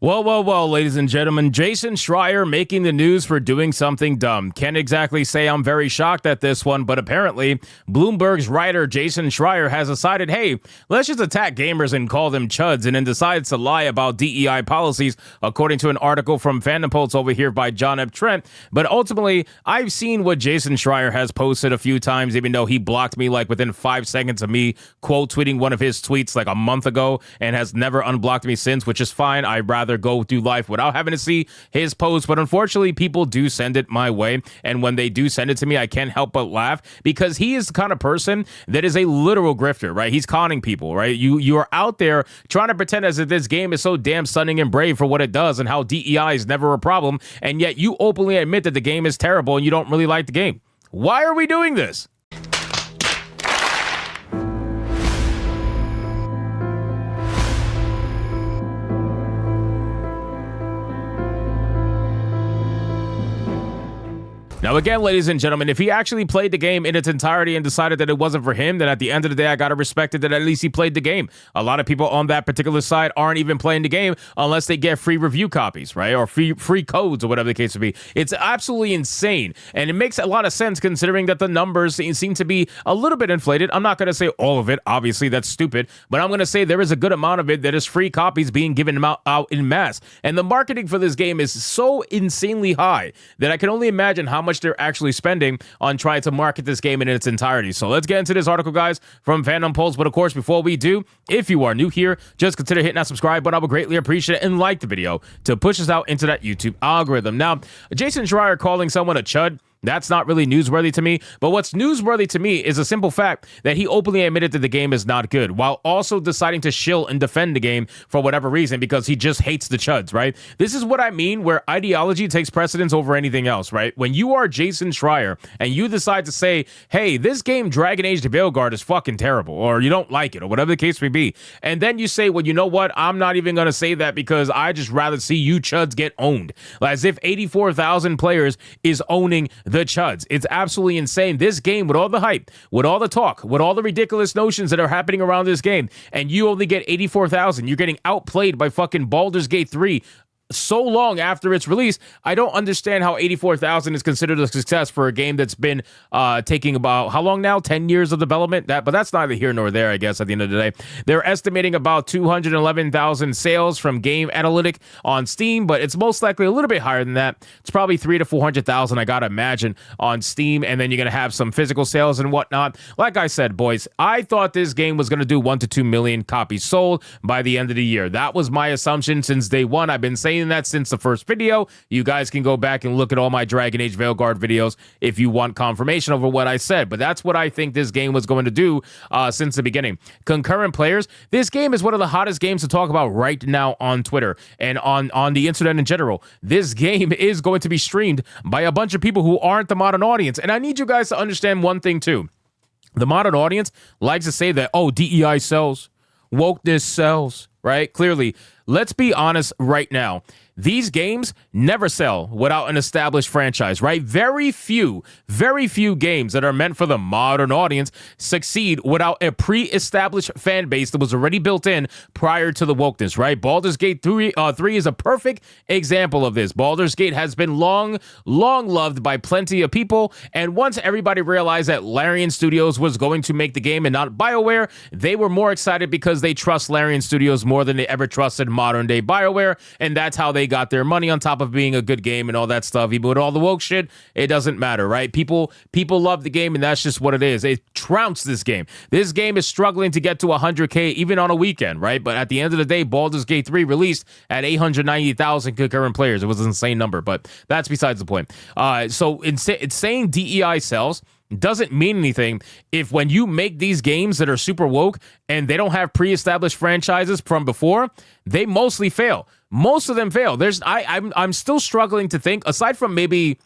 Well, ladies and gentlemen, Jason Schreier making the news for doing something dumb. Can't exactly say I'm very shocked at this one, but apparently Bloomberg's writer Jason Schreier has decided, hey, let's just attack gamers and call them CHUDS, and then decides to lie about DEI policies, according to an article from Fandom Pulse over here by John F. Trent. But ultimately, I've seen what Jason Schreier has posted a few times, even though he blocked me like within 5 seconds of me quote tweeting one of his tweets like a month ago and has never unblocked me since, which is fine. I'd rather go through life without having to see his post, but unfortunately people do send it my way, and when they do send it to me, I can't help but laugh, because he is the kind of person that is a literal grifter, right? He's conning people, right? You are out there trying to pretend as if this game is so damn stunning and brave for what it does and how DEI is never a problem, and yet you openly admit that the game is terrible and you don't really like the game. Why are we doing this? Now, again, ladies and gentlemen, if he actually played the game in its entirety and decided that it wasn't for him, then at the end of the day, I got to respect it that at least he played the game. A lot of people on that particular side aren't even playing the game unless they get free review copies, right? Or free codes or whatever the case would be. It's absolutely insane. And it makes a lot of sense considering that the numbers seem to be a little bit inflated. I'm not going to say all of it. Obviously, that's stupid. But I'm going to say there is a good amount of it that is free copies being given out in mass. And the marketing for this game is so insanely high that I can only imagine how much they're actually spending on trying to market this game in its entirety. So let's get into this article, guys, from Fandom Pulse. But of course, before we do, if you are new here, just consider hitting that subscribe button. I would greatly appreciate it, and like the video to push us out into that YouTube algorithm. Now, Jason Schreier calling someone a chud, that's not really newsworthy to me, but what's newsworthy to me is a simple fact that he openly admitted that the game is not good, while also deciding to shill and defend the game for whatever reason because he just hates the CHUDS, right? This is what I mean, where ideology takes precedence over anything else, right? When you are Jason Schreier and you decide to say, hey, this game Dragon Age the Veilguard is fucking terrible, or you don't like it, or whatever the case may be, and then you say, well, you know what? I'm not even going to say that because I just rather see you CHUDS get owned. As if 84,000 players is owning the CHUDS. It's absolutely insane. This game, with all the hype, with all the talk, with all the ridiculous notions that are happening around this game, and you only get 84,000. You're getting outplayed by fucking Baldur's Gate 3 so long after its release. I don't understand how 84,000 is considered a success for a game that's been taking about, how long now? 10 years of development? But that's neither here nor there, I guess, at the end of the day. They're estimating about 211,000 sales from Game Analytic on Steam, but it's most likely a little bit higher than that. It's probably 300,000 to 400,000, I gotta imagine, on Steam, and then you're gonna have some physical sales and whatnot. Like I said, boys, I thought this game was gonna do 1 to 2 million copies sold by the end of the year. That was my assumption since day one. I've been saying that since the first video. You guys can go back and look at all my Dragon Age Veilguard videos if you want confirmation over what I said, but that's what I think this game was going to do since the beginning. Concurrent players, this game is one of the hottest games to talk about right now on Twitter and on the internet in general. This game is going to be streamed by a bunch of people who aren't the modern audience, and I need you guys to understand one thing too. The modern audience likes to say that, oh, DEI sells, wokeness sells, right? Clearly, let's be honest right now. These games never sell without an established franchise, right? Very few games that are meant for the modern audience succeed without a pre-established fan base that was already built in prior to the wokeness, right? Baldur's Gate 3 is a perfect example of this. Baldur's Gate has been long loved by plenty of people, and once everybody realized that Larian Studios was going to make the game and not BioWare, they were more excited because they trust Larian Studios more than they ever trusted modern-day BioWare, and that's how they got their money, on top of being a good game and all that stuff. Even with all the woke shit, it doesn't matter, right? People love the game, and that's just what it is. It trounced this game. This game is struggling to get to 100K even on a weekend, right? But at the end of the day, Baldur's Gate 3 released at 890,000 concurrent players. It was an insane number, but that's besides the point. So it's saying DEI sells doesn't mean anything if when you make these games that are super woke and they don't have pre-established franchises from before, they mostly fail. Most of them fail. I'm still struggling to think, aside from maybe,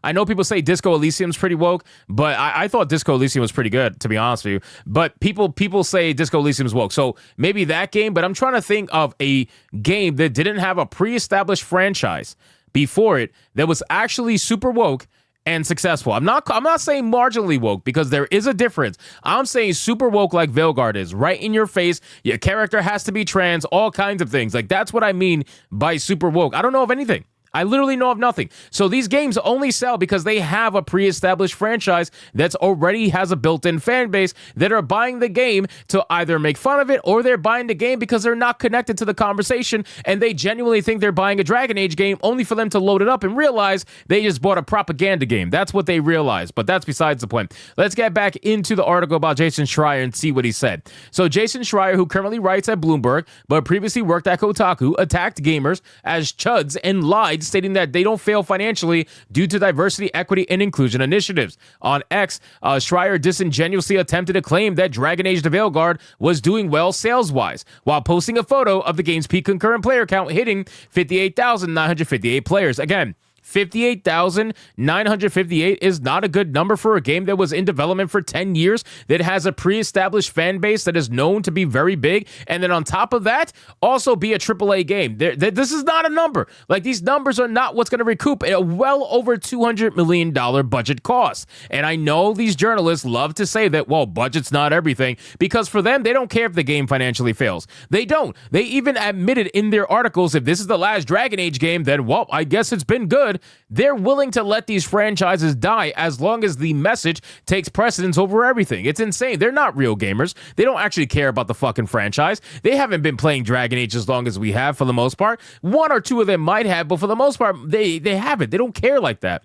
I know people say Disco Elysium's pretty woke, but I thought Disco Elysium was pretty good, to be honest with you. But people say Disco Elysium's woke, so maybe that game. But I'm trying to think of a game that didn't have a pre-established franchise before it that was actually super woke and successful. I'm not saying marginally woke, because there is a difference. I'm saying super woke like Veilguard is, right in your face. Your character has to be trans, all kinds of things. Like, that's what I mean by super woke. I don't know of anything. I literally know of nothing. So these games only sell because they have a pre-established franchise that's already has a built-in fan base that are buying the game to either make fun of it, or they're buying the game because they're not connected to the conversation and they genuinely think they're buying a Dragon Age game, only for them to load it up and realize they just bought a propaganda game. That's what they realize, but that's besides the point. Let's get back into the article about Jason Schreier and see what he said. So Jason Schreier, who currently writes at Bloomberg but previously worked at Kotaku, attacked gamers as CHUDS and lied, stating that they don't fail financially due to diversity, equity, and inclusion initiatives. On X, Schreier disingenuously attempted to claim that Dragon Age the Veilguard was doing well sales-wise, while posting a photo of the game's peak concurrent player count hitting 58,958 players. Again, 58,958 is not a good number for a game that was in development for 10 years, that has a pre-established fan base that is known to be very big, and then on top of that, also be a AAA game. This is not a number. Like, these numbers are not what's going to recoup a well over $200 million budget cost. And I know these journalists love to say that, well, budget's not everything, because for them, they don't care if the game financially fails. They don't. They even admitted in their articles, if this is the last Dragon Age game, then, well, I guess it's been good. They're willing to let these franchises die as long as the message takes precedence over everything. It's insane. They're not real gamers. They don't actually care about the fucking franchise. They haven't been playing Dragon Age as long as we have, for the most part. One or two of them might have, but for the most part, they haven't. They don't care like that.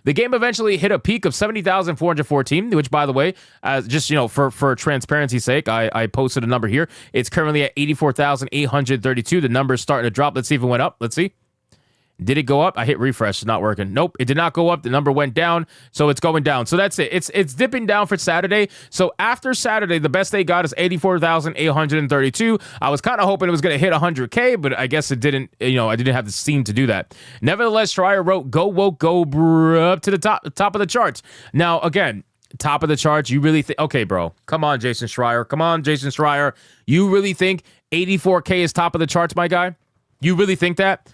The game eventually hit a peak of 70,414, which, by the way, just, you know, for transparency's sake, I posted a number here. It's currently at 84,832. The number's starting to drop. Let's see if it went up. Let's see. Did it go up? I hit refresh. It's not working. Nope, it did not go up. The number went down, so it's going down. So that's it. It's dipping down for Saturday. So after Saturday, the best they got is 84,832. I was kind of hoping it was going to hit 100K, but I guess it didn't. You know, I didn't have the steam to do that. Nevertheless, Schreier wrote, "Go woke, go up to the top of the charts." Now, again, top of the charts. You really think? Okay, bro. Come on, Jason Schreier. Come on, Jason Schreier. You really think 84K is top of the charts, my guy? You really think that?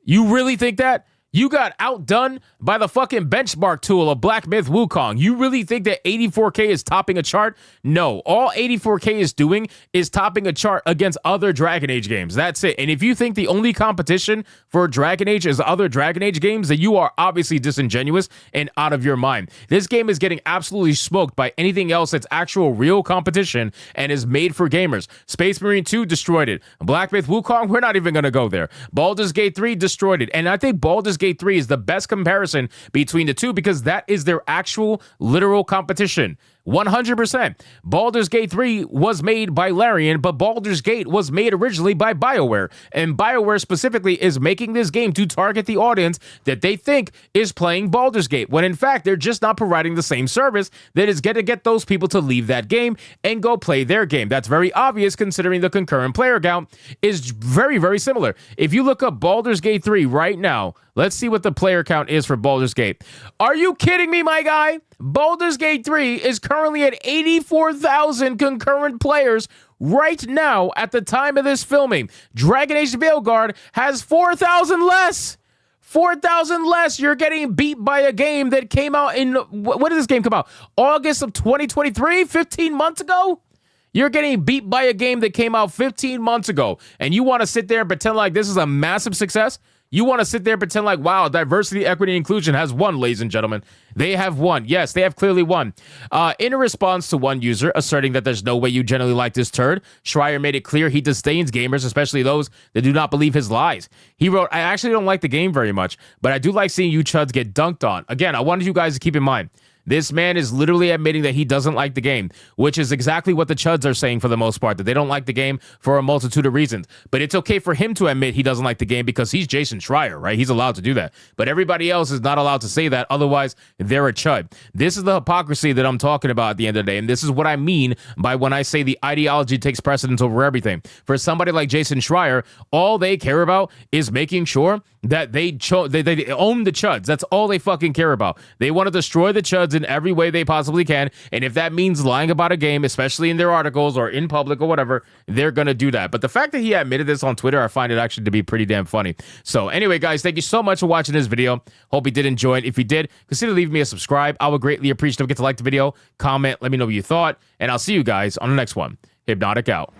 You really think that? You got outdone by the fucking benchmark tool of Black Myth Wukong. You really think that 84K is topping a chart? No. All 84K is doing is topping a chart against other Dragon Age games. That's it. And if you think the only competition for Dragon Age is other Dragon Age games, then you are obviously disingenuous and out of your mind. This game is getting absolutely smoked by anything else that's actual real competition and is made for gamers. Space Marine 2 destroyed it. Black Myth Wukong, we're not even going to go there. Baldur's Gate 3 destroyed it. And I think Baldur's Gate 3 is the best comparison between the two, because that is their actual literal competition. 100%. Baldur's Gate 3 was made by Larian, but Baldur's Gate was made originally by BioWare. And BioWare specifically is making this game to target the audience that they think is playing Baldur's Gate, when in fact, they're just not providing the same service that is going to get those people to leave that game and go play their game. That's very obvious, considering the concurrent player count is very, very similar. If you look up Baldur's Gate 3 right now, let's see what the player count is for Baldur's Gate. Are you kidding me, my guy? Baldur's Gate 3 is currently at 84,000 concurrent players right now at the time of this filming. Dragon Age Veilguard has 4,000 less. 4,000 less. You're getting beat by a game that came out in, when did this game come out? August of 2023? 15 months ago? You're getting beat by a game that came out 15 months ago. And you want to sit there and pretend like this is a massive success? You want to sit there and pretend like, wow, diversity, equity, and inclusion has won, ladies and gentlemen. They have won. Yes, they have clearly won. In a response to one user asserting that there's no way you generally like this turd, Schreier made it clear he disdains gamers, especially those that do not believe his lies. He wrote, "I actually don't like the game very much, but I do like seeing you chuds get dunked on." Again, I wanted you guys to keep in mind, this man is literally admitting that he doesn't like the game, which is exactly what the chuds are saying for the most part, that they don't like the game for a multitude of reasons. But it's okay for him to admit he doesn't like the game because he's Jason Schreier, right? He's allowed to do that. But everybody else is not allowed to say that. Otherwise, they're a chud. This is the hypocrisy that I'm talking about at the end of the day. And this is what I mean by when I say the ideology takes precedence over everything. For somebody like Jason Schreier, all they care about is making sure that they own the chuds. That's all they fucking care about. They want to destroy the chuds CHUDS in every way they possibly can. And if that means lying about a game, especially in their articles or in public or whatever, they're going to do that. But the fact that he admitted this on Twitter, I find it actually to be pretty damn funny. So anyway, guys, thank you so much for watching this video. Hope you did enjoy it. If you did, consider leaving me a subscribe. I would greatly appreciate it. Don't forget to like the video, comment, let me know what you thought, and I'll see you guys on the next one. Hypnotic out.